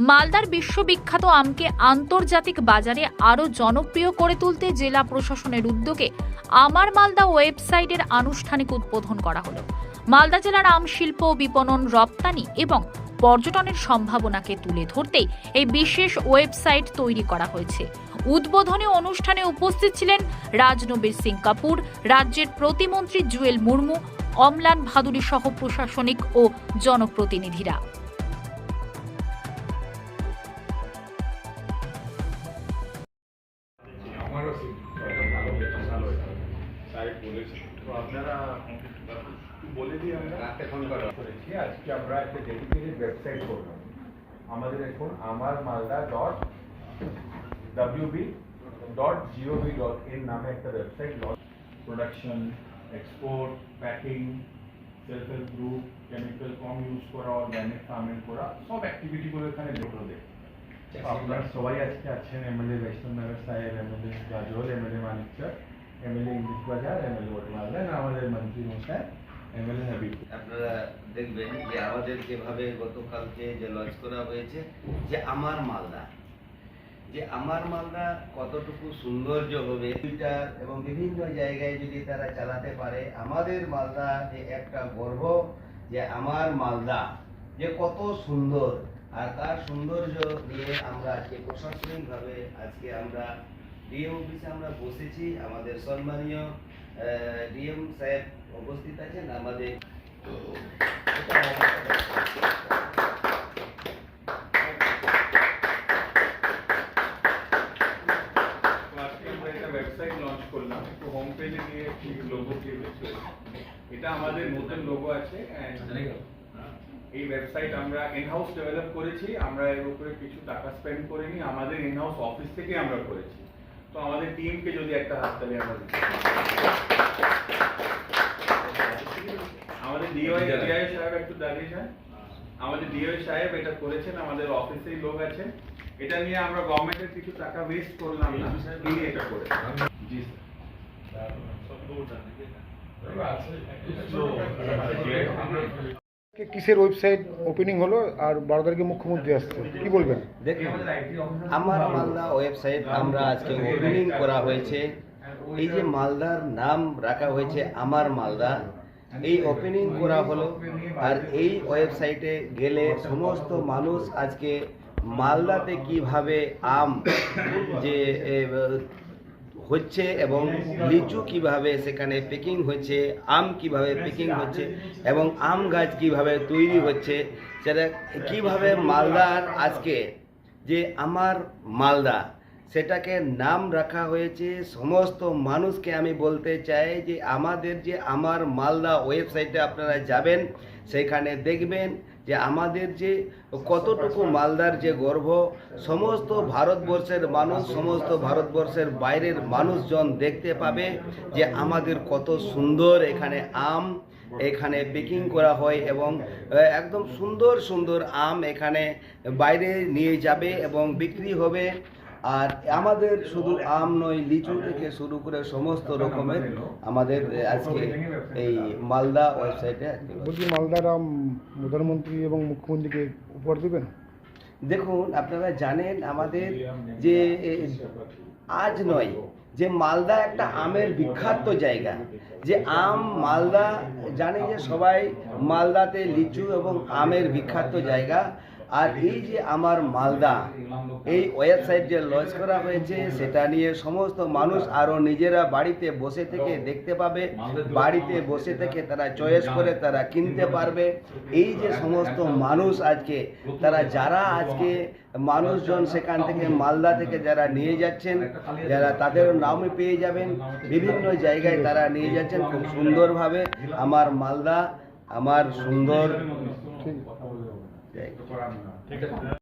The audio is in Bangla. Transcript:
মালদার বিশ্ববিখ্যাত আমকে আন্তর্জাতিক বাজারে আরও জনপ্রিয় করে তুলতে জেলা প্রশাসনের উদ্যোগে আমার মালদা ওয়েবসাইটের আনুষ্ঠানিক উদ্বোধন করা হলো। মালদা জেলার আম শিল্প, বিপণন, রপ্তানি এবং পর্যটনের সম্ভাবনাকে তুলে ধরতেই এই বিশেষ ওয়েবসাইট তৈরি করা হয়েছে। উদ্বোধনী অনুষ্ঠানে উপস্থিত ছিলেন রাজনবীর সিং কাপুর, রাজ্যের প্রতিমন্ত্রী জুয়েল মুর্মু, অমলান ভাদুরী সহ প্রশাসনিক ও জনপ্রতিনিধিরা। আপনারা বলে দিই আমরা এখন করেছি আজকে আমরা একটা ডেডিকেটেড ওয়েবসাইট করলাম। আমাদের এখন আমার মালদা .wb.gov.in নামে একটা website launch. Production, export, packing, self help group, chemical কম ইউজ করা, অর্গানিক ফার্মিং করা, সব অ্যাক্টিভিটিগুলো এখানে দেখো দেখ। আপনারা সবাই আজকে আছেন, এমএলএ বৈষ্ণবনগর সাহেব, MLA Gajol, MLA Manikchak, MLA English Bazar, MLA ওয়াটারমালদা, আমাদের মন্ত্রী মশাই এমএলএ হাবিব। আপনারা দেখবেন যে আমাদের যেভাবে গতকালকে যে লঞ্চ করা হয়েছে যে আমার মালদা, কতটুকু সৌন্দর্য হবে টুইটার এবং বিভিন্ন জায়গায় যদি তারা চালাতে পারে, আমাদের মালদা যে একটা গর্ব, যে আমার মালদা যে কত সুন্দর, আর তার সৌন্দর্য নিয়ে আমরা আজকে প্রশাসনিকভাবে আজকে আমরা ডিএম অফিসে আমরা বসেছি। আমাদের সম্মানীয় ডিএম সাহেব উপস্থিত আছেন আমাদের। তো ওয়েবসাইট লঞ্চ করলাম, তো হোম পেজে গিয়ে লোগো দিয়েছে, এটা আমাদের নতুন লোগো আছে। এই ওয়েবসাইট আমরা ইনহাউস ডেভেলপ করেছি, আমরা এর উপরে কিছু টাকা স্পেন্ড করিনি, আমাদের ইনহাউস অফিস থেকে আমরা করেছি। তো আমাদের টিমকে যদি একটা হাততালি আমরা দিই। আমাদের ডিওআই সাহেব একটু দাঁড়িয়ে যান। আমাদের ডিওআই সাহেব এটা করেছেন, আমাদের অফিসেই লোক আছে। এটা নিয়ে আমরা গভর্নমেন্টের কিছু টাকা ওয়েস্ট করলাম না, তিনি এটা করে। জি স্যার। কিসের ওয়েবসাইট ওপেনিং হলো আর 12 তারিখে মুখ্যমন্ত্রী আসছে, কি বলবেন? দেখুন, আমার মালদা ওয়েবসাইট আমরা আজকে ওপেনিং করা হয়েছে। এই যে মালদার নাম রাখা হয়েছে আমার মালদা, এই ওপেনিং করা হলো। আর এই ওয়েবসাইটে গেলে সমস্ত মানুষ আজকে মালদাতে কিভাবে আম যে হচ্ছে এবং লিচু কিভাবে সেখানে পেকিং হচ্ছে, আম কিভাবে পেকিং হচ্ছে এবং আম গাছ কিভাবে তৈরি হচ্ছে, সেটা কিভাবে মালদার আজকে যে আমার মালদা সেটাকে নাম রাখা হয়েছে। সমস্ত মানুষকে আমি বলতে চাই যে আমাদের যে আমার মালদা ওয়েবসাইটে আপনারা যাবেন, সেখানে দেখবেন যে আমাদের যে কতটুকু মালদার যে গর্ব, সমস্ত ভারতবর্ষের মানুষ, সমস্ত ভারতবর্ষের বাইরের মানুষজন দেখতে পাবে যে আমাদের কত সুন্দর এখানে আম এখানে পেকিং করা হয় এবং একদম সুন্দর সুন্দর আম এখানে বাইরে নিয়ে যাবে এবং বিক্রি হবে। আর আমাদের শুধু আম নয়, লিচু থেকে শুরু করে সমস্ত রকমের আমাদের আজকে এই মালদা ওয়েবসাইটে। বলছি, মালদার আম প্রধানমন্ত্রী এবং মুখ্যমন্ত্রীকে উপহার দেবেন? দেখুন, আপনারা জানেন আমাদের যে আজ নয়, যে মালদা একটা আমের বিখ্যাত জায়গা, যে আম মালদা জানে যে সবাই মালদাতে লিচু এবং আমের বিখ্যাত জায়গা। আর এই যে আমার মালদা এই ওয়েবসাইট যে লঞ্চ করা হয়েছে, সেটা নিয়ে সমস্ত মানুষ আরও নিজেরা বাড়িতে বসে থেকে দেখতে পাবে, বাড়িতে বসে থেকে তারা চয়েস করে তারা কিনতে পারবে। এই যে সমস্ত মানুষ আজকে তারা যারা আজকে মানুষজন সেখান থেকে মালদা থেকে যারা নিয়ে যাচ্ছেন, যারা তাদের নামে পেয়ে যাবেন, বিভিন্ন জায়গায় তারা নিয়ে যাচ্ছেন খুব সুন্দরভাবে। আমার মালদা আমার সুন্দর জায়গা।